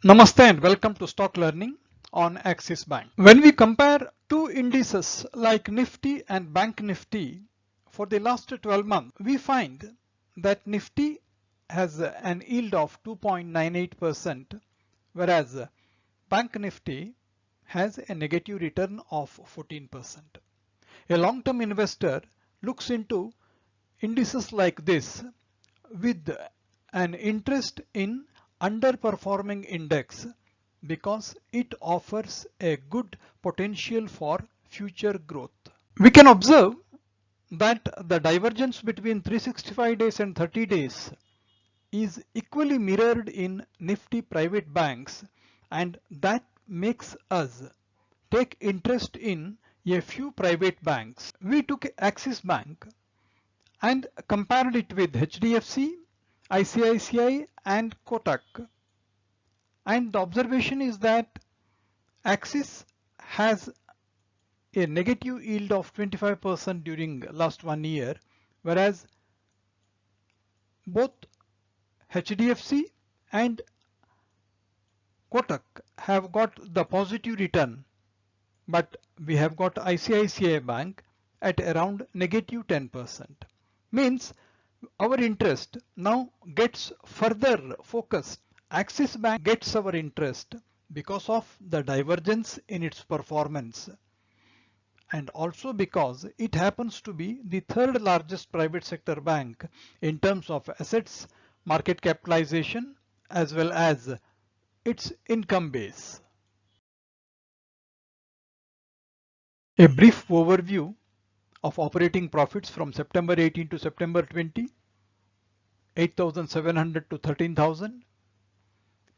Namaste and welcome to Stock Learning on Axis Bank. When we compare two indices like Nifty and Bank Nifty for the last 12 months, we find that Nifty has an yield of 2.98%, whereas Bank Nifty has a negative return of 14%. A long-term investor looks into indices like this with an interest in underperforming index because it offers a good potential for future growth. We can observe that the divergence between 365 days and 30 days is equally mirrored in Nifty private banks, and that makes us take interest in a few private banks. We took Axis Bank and compared it with HDFC, ICICI and Kotak. And the observation is that Axis has a negative yield of 25% during last 1 year, whereas both HDFC and Kotak have got the positive return, but we have got ICICI Bank at around negative 10%. Means our interest now gets further focused. Axis Bank gets our interest because of the divergence in its performance, and also because it happens to be the third largest private sector bank in terms of assets, market capitalization, as well as its income base. A brief overview of operating profits from September 18 to September 20, 8,700 to 13,000.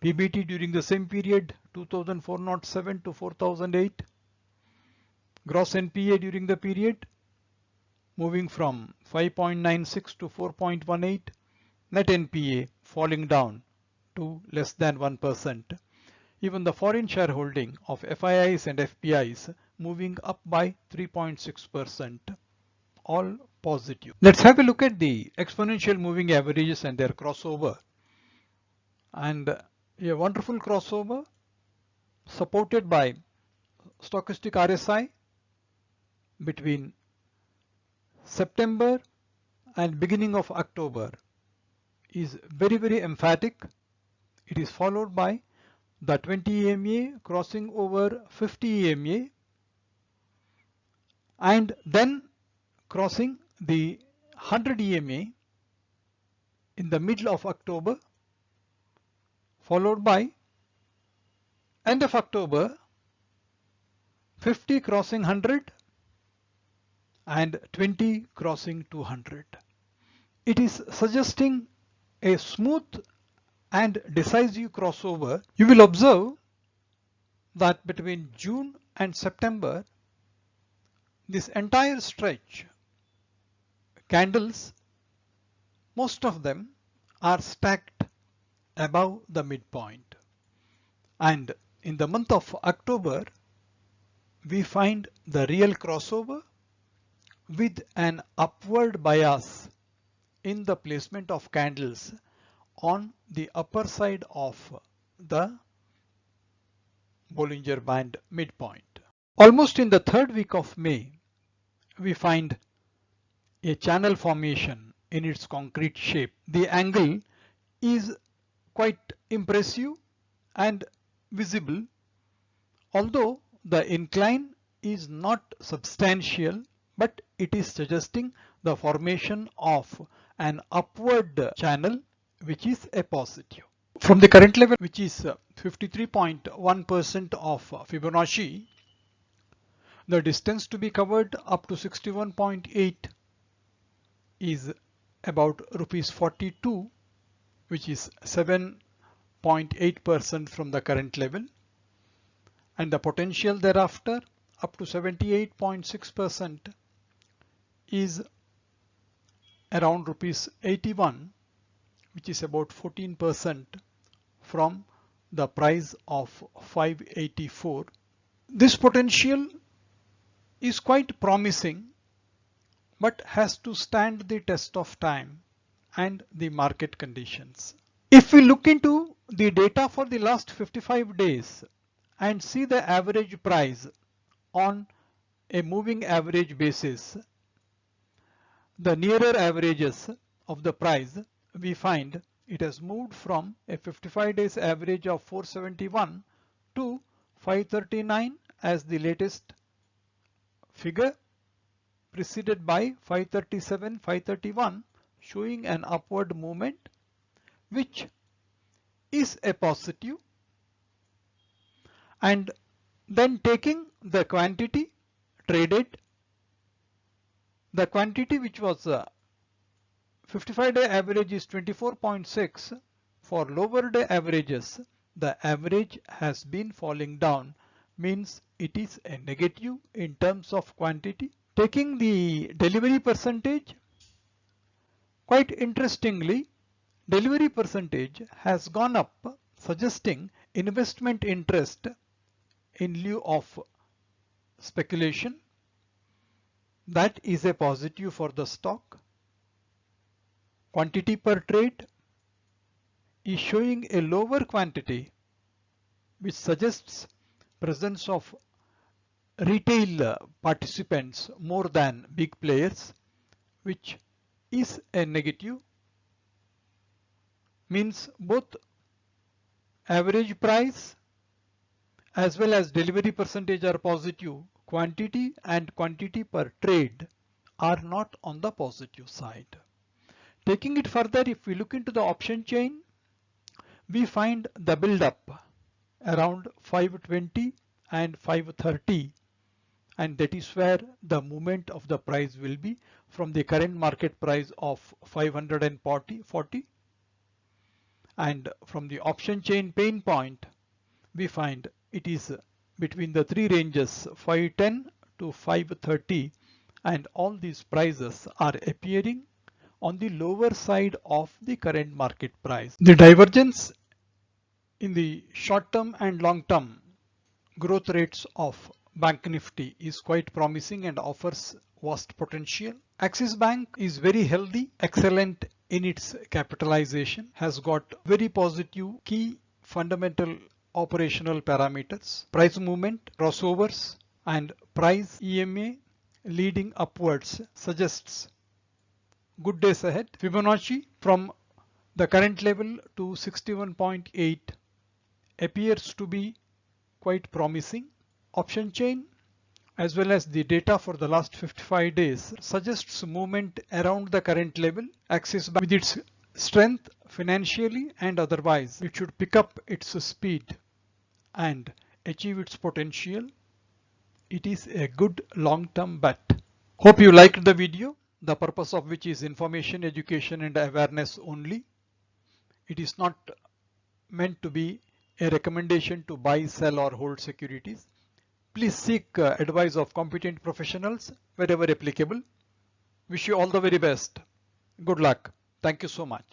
PBT during the same period, 2,407 to 4,008. Gross NPA during the period, moving from 5.96 to 4.18. Net NPA falling down to less than 1%. Even the foreign shareholding of FIIs and FPIs moving up by 3.6%. All positive. Let's have a look at the exponential moving averages and their crossover. And a wonderful crossover supported by stochastic RSI between September and beginning of October is very emphatic. It is followed by the 20 EMA crossing over 50 EMA and then crossing the 100 EMA in the middle of October, followed by end of October 50 crossing 100 and 20 crossing 200. It is suggesting a smooth and decisive crossover. You will observe that between June and September, this entire stretch, candles, most of them are stacked above the midpoint. And in the month of October, we find the real crossover with an upward bias in the placement of candles on the upper side of the Bollinger Band midpoint. Almost in the third week of May, we find a channel formation in its concrete shape. The angle is quite impressive and visible, although the incline is not substantial, but it is suggesting the formation of an upward channel, which is a positive. From the current level, which is 53.1% of Fibonacci, the distance to be covered up to 61.8 is about rupees 42, which is 7.8% from the current level, and the potential thereafter up to 78.6% is around rupees 81, which is about 14% from the price of 584. This potential is quite promising, but has to stand the test of time and the market conditions. If we look into the data for the last 55 days and see the average price on a moving average basis, the nearer averages of the price, we find it has moved from a 55 days average of 471 to 539 as the latest figure, preceded by 537, 531, showing an upward movement, which is a positive. And then taking the quantity traded, the quantity which was 55-day average is 24.6. For lower day averages, the average has been falling down, means it is a negative in terms of quantity. Taking the delivery percentage, quite interestingly, delivery percentage has gone up, suggesting investment interest in lieu of speculation. That is a positive for the stock. Quantity per trade is showing a lower quantity, which suggests presence of retail participants more than big players, which is a negative. Means both average price as well as delivery percentage are positive. Quantity and quantity per trade are not on the positive side. Taking it further, if we look into the option chain, we find the build up around 520 and 530, and that is where the movement of the price will be from the current market price of 540, and from the option chain pain point we find it is between the three ranges 510 to 530, and all these prices are appearing on the lower side of the current market price. The divergence in the short term and long term growth rates of Bank Nifty is quite promising and offers vast potential. Axis Bank is very healthy, excellent in its capitalization, has got very positive key fundamental operational parameters, price movement, crossovers, and price EMA leading upwards suggests good days ahead. Fibonacci from the current level to 61.8 appears to be quite promising. Option chain as well as the data for the last 55 days suggests movement around the current level. Axis Bank, with its strength financially and otherwise, it should pick up its speed and achieve its potential. It is a good long-term bet. Hope you liked the video, the purpose of which is information, education and awareness only. It is not meant to be a recommendation to buy, sell or hold securities. Please seek advice of competent professionals wherever applicable. Wish you all the very best. Good luck. Thank you so much.